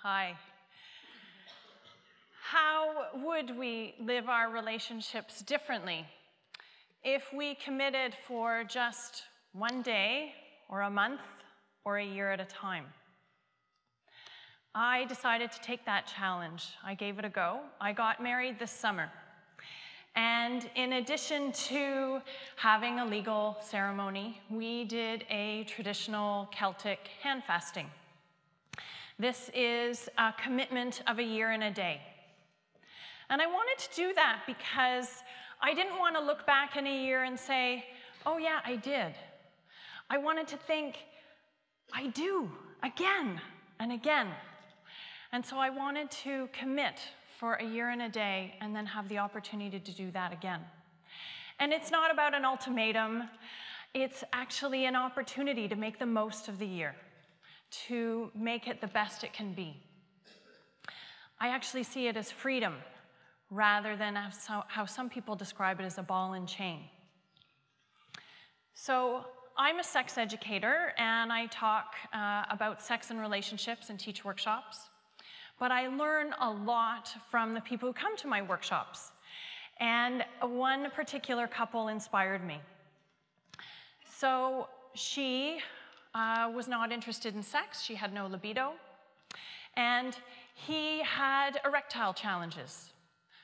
Hi. How would we live our relationships differently if we committed for just one day or a month or a year at a time? I decided to take that challenge. I gave it a go. I got married this summer. And in addition to having a legal ceremony, we did a traditional Celtic hand fasting. This is a commitment of a year and a day. And I wanted to do that because I didn't want to look back in a year and say, oh yeah, I did. I wanted to think, I do, again and again. And so I wanted to commit for a year and a day and then have the opportunity to do that again. And it's not about an ultimatum. It's actually an opportunity to make the most of the year, to make it the best it can be. I actually see it as freedom rather than how some people describe it as a ball and chain. So I'm a sex educator, and I talk about sex and relationships and teach workshops. But I learn a lot from the people who come to my workshops. And one particular couple inspired me. So she was not interested in sex. She had no libido. And he had erectile challenges.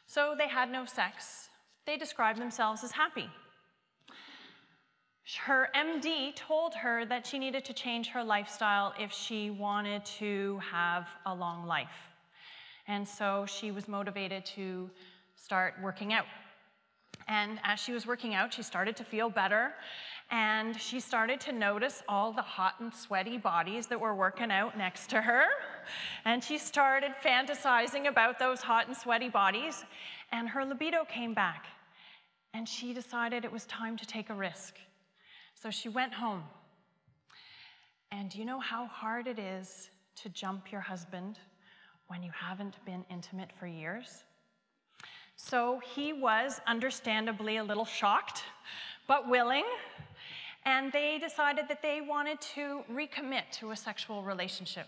So they had no sex. They described themselves as happy. Her MD told her that she needed to change her lifestyle if she wanted to have a long life. And so she was motivated to start working out. And as she was working out, she started to feel better. And she started to notice all the hot and sweaty bodies that were working out next to her. And she started fantasizing about those hot and sweaty bodies. And her libido came back. And she decided it was time to take a risk. So she went home. And do you know how hard it is to jump your husband when you haven't been intimate for years? So he was understandably a little shocked, but willing. And they decided that they wanted to recommit to a sexual relationship.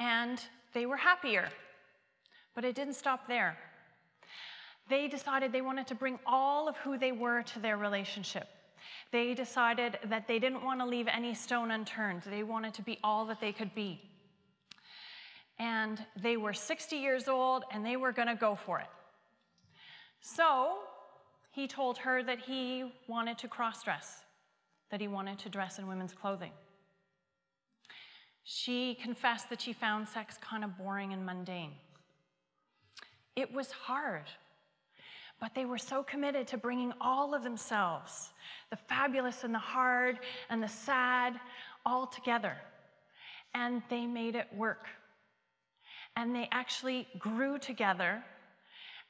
And they were happier. But it didn't stop there. They decided they wanted to bring all of who they were to their relationship. They decided that they didn't want to leave any stone unturned. They wanted to be all that they could be. And they were 60 years old, and they were going to go for it. So he told her that he wanted to cross-dress, that he wanted to dress in women's clothing. She confessed that she found sex kind of boring and mundane. It was hard, but they were so committed to bringing all of themselves, the fabulous and the hard and the sad, all together. And they made it work. And they actually grew together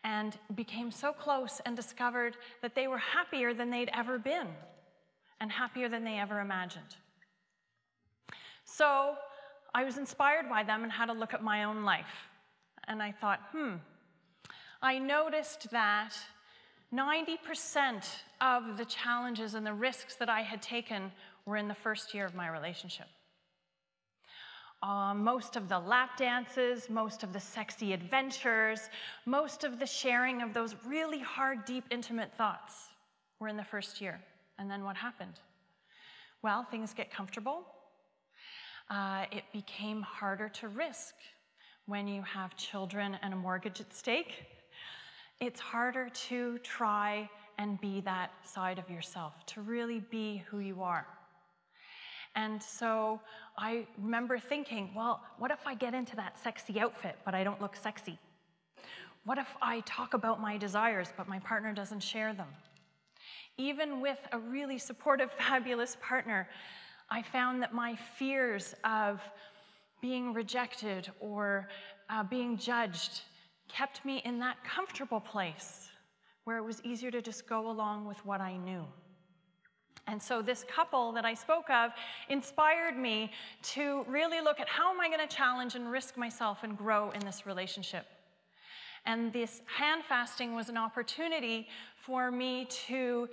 and became so close and discovered that they were happier than they'd ever been and happier than they ever imagined. So I was inspired by them and had a look at my own life. And I thought, I noticed that 90% of the challenges and the risks that I had taken were in the first year of my relationship. Most of the lap dances, most of the sexy adventures, most of the sharing of those really hard, deep, intimate thoughts were in the first year. And then what happened? Well, things get comfortable. It became harder to risk when you have children and a mortgage at stake. It's harder to try and be that side of yourself, to really be who you are. And so I remember thinking, well, what if I get into that sexy outfit, but I don't look sexy? What if I talk about my desires, but my partner doesn't share them? Even with a really supportive, fabulous partner, I found that my fears of being rejected or being judged kept me in that comfortable place where it was easier to just go along with what I knew. And so this couple that I spoke of inspired me to really look at how am I going to challenge and risk myself and grow in this relationship. And this hand fasting was an opportunity for me to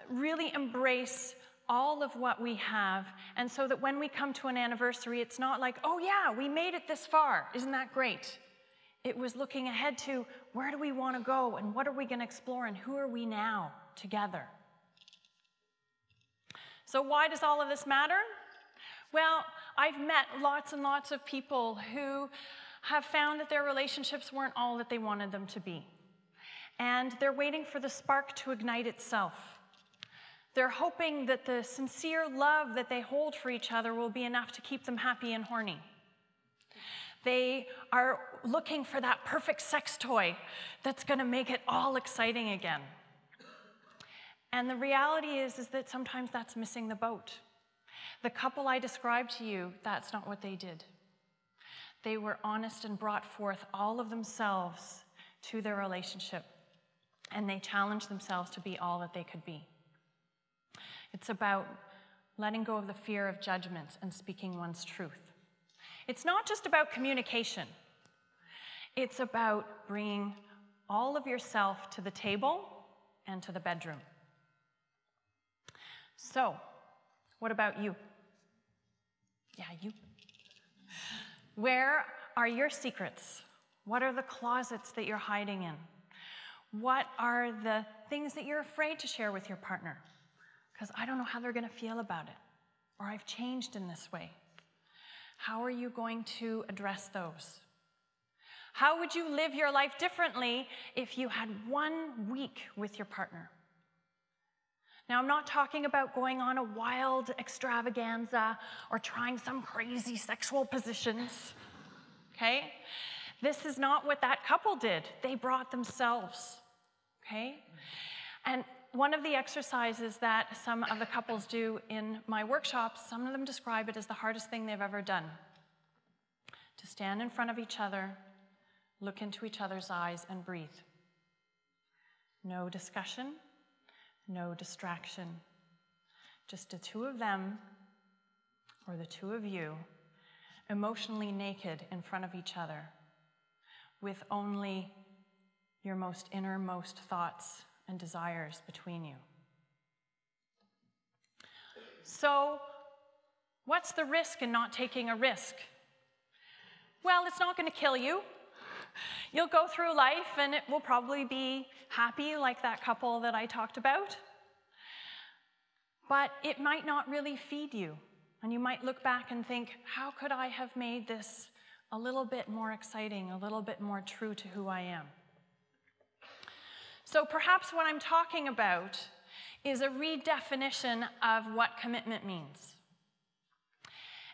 really embrace all of what we have, and so that when we come to an anniversary, it's not like, oh yeah, we made it this far, isn't that great? It was looking ahead to, where do we want to go, and what are we going to explore, and who are we now together? So why does all of this matter? Well, I've met lots and lots of people who have found that their relationships weren't all that they wanted them to be. And they're waiting for the spark to ignite itself. They're hoping that the sincere love that they hold for each other will be enough to keep them happy and horny. They are looking for that perfect sex toy that's going to make it all exciting again. And the reality is that sometimes that's missing the boat. The couple I described to you, that's not what they did. They were honest and brought forth all of themselves to their relationship, and they challenged themselves to be all that they could be. It's about letting go of the fear of judgment and speaking one's truth. It's not just about communication. It's about bringing all of yourself to the table and to the bedroom. So, what about you? Yeah, you. Where are your secrets? What are the closets that you're hiding in? What are the things that you're afraid to share with your partner? Because I don't know how they're going to feel about it. Or I've changed in this way. How are you going to address those? How would you live your life differently if you had 1 week with your partner? Now, I'm not talking about going on a wild extravaganza or trying some crazy sexual positions, okay? This is not what that couple did. They brought themselves, okay? And one of the exercises that some of the couples do in my workshops, some of them describe it as the hardest thing they've ever done. To stand in front of each other, look into each other's eyes, and breathe. No discussion, no distraction. Just the two of them, or the two of you, emotionally naked in front of each other, with only your most innermost thoughts and desires between you. So, what's the risk in not taking a risk? Well, it's not going to kill you. You'll go through life and it will probably be happy like that couple that I talked about. But it might not really feed you. And you might look back and think, how could I have made this a little bit more exciting, a little bit more true to who I am? So perhaps what I'm talking about is a redefinition of what commitment means.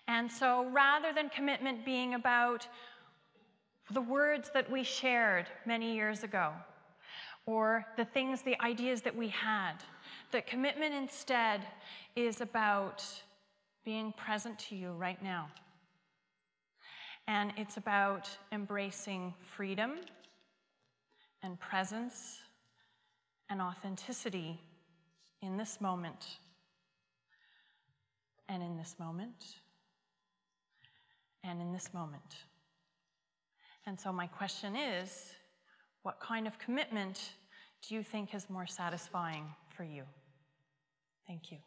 And so rather than commitment being about the words that we shared many years ago, or the things, the ideas that we had, that commitment instead is about being present to you right now. And it's about embracing freedom and presence and authenticity in this moment, and in this moment, and in this moment. And so my question is, what kind of commitment do you think is more satisfying for you? Thank you.